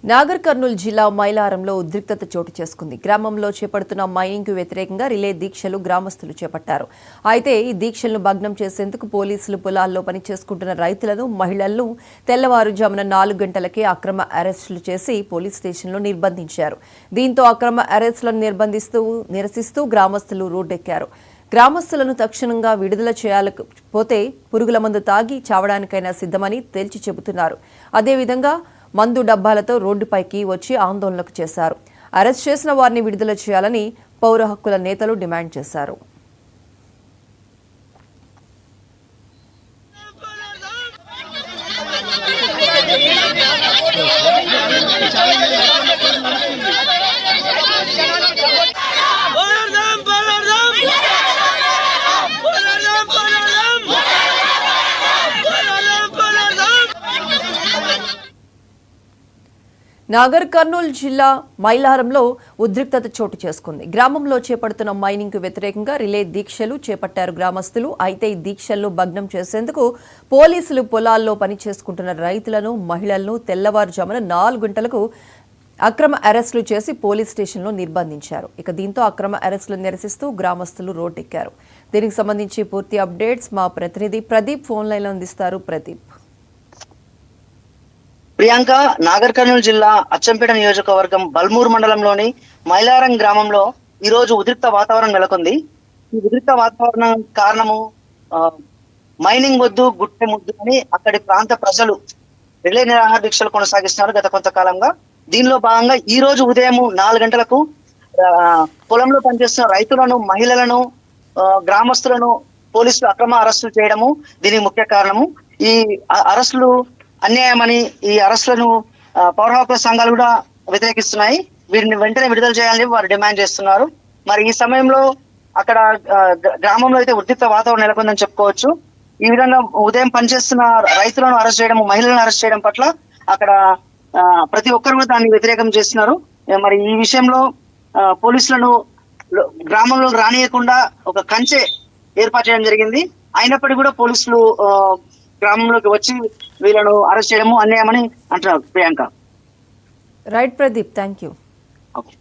నాగర్ కర్నూలు జిల్లా మైలారంలో ఉద్రిక్తత చోటు చేసుకుంది. గ్రామంలో చేపడుతున్న మైనింగ్ కు వ్యతిరేకంగా రిలే దీక్షలు గ్రామస్తులు చేపట్టారు. అయితే ఈ దీక్షలను భగ్నం చేసేందుకు పోలీసులు పొలాల్లో పనిచేసుకుంటున్న రైతులను, మహిళలను తెల్లవారుజామున 4 గంటలకే అక్రమ అరెస్టులు చేసి పోలీస్ స్టేషన్లో నిర్బంధించారు. దీంతో అక్రమ అరెస్టులను నిరసిస్తూ గ్రామస్తులు రోడ్డెక్కారు. గ్రామస్తులను తక్షణంగా విడుదల చేయకపోతే పురుగుల మందు తాగి చావడానికైనా సిద్ధమని తేల్చి చెబుతున్నారు. అదేవిధంగా మందు డబ్బాలతో రోడ్డుపైకి వచ్చి ఆందోళనకు చేశారు. అరెస్ట్ చేసిన వారిని విడుదల చేయాలని పౌర హక్కుల నేతలు డిమాండ్ చేశారు. నాగర్ కర్నూలు జిల్లా మైలారంలో ఉద్రిక్తత చోటు చేసుకుంది. గ్రామంలో చేపడుతున్న మైనింగ్ కు వ్యతిరేకంగా రిలే దీక్షలు చేపట్టారు గ్రామస్తులు. అయితే ఈ దీక్షలను భగ్నం చేసేందుకు పోలీసులు పొలాల్లో పనిచేసుకుంటున్న రైతులను, మహిళలను తెల్లవారుజామున 4 గంటలకు అక్రమ అరెస్టులు చేసి పోలీస్ స్టేషన్లో నిర్బంధించారు. దీంతో అక్రమ అరెస్టులు నిరసిస్తూ గ్రామస్తులు రోడ్డెక్కారు. దీనికి సంబంధించి పూర్తి అప్డేట్స్ మా ప్రతినిధి ప్రదీప్ ఫోన్ లైన్లో అందిస్తారు. ప్రదీప్. ప్రియాంక, నాగర్ కర్నూలు జిల్లా అచ్చంపేట నియోజకవర్గం బల్మూరు మండలంలోని మైలారం గ్రామంలో ఈ రోజు ఉద్రిక్త వాతావరణం నెలకొంది. ఈ ఉద్రిక్త వాతావరణం కారణము మైనింగ్ వద్దు గుట్టె ముద్దు అని అక్కడి ప్రాంత ప్రజలు రిలే నిరాహార దీక్షలు కొనసాగిస్తున్నారు గత కొంతకాలంగా. దీనిలో భాగంగా ఈ రోజు ఉదయం 4 గంటలకు పొలంలో పనిచేస్తున్న రైతులను, మహిళలను, గ్రామస్తులను పోలీసులు అక్రమ అరెస్టులు చేయడము దీనికి ముఖ్య కారణము. ఈ అరెస్టులు అన్యాయమని, ఈ అరెస్టులను పౌర హక్కుల సంఘాలు కూడా వ్యతిరేకిస్తున్నాయి. వీటిని వెంటనే విడుదల చేయాలని వారు డిమాండ్ చేస్తున్నారు. మరి ఈ సమయంలో అక్కడ గ్రామంలో అయితే ఉద్రిక్త వాతావరణం నెలకొందని చెప్పుకోవచ్చు. ఈ విధంగా ఉదయం పనిచేస్తున్న రైతులను అరెస్ట్ చేయడం, మహిళలను అరెస్ట్ చేయడం పట్ల అక్కడ ప్రతి ఒక్కరు కూడా దాన్ని వ్యతిరేకం చేస్తున్నారు. మరి ఈ విషయంలో పోలీసులను గ్రామంలో రానియకుండా ఒక కంచె ఏర్పాటు చేయడం జరిగింది. అయినప్పటికీ కూడా పోలీసులు గ్రామంలోకి వచ్చి వీళ్ళను అరెస్ట్ చేయడము అన్యాయమని అంటున్నారు. Priyanka. Right Pradeep, thank you. Okay.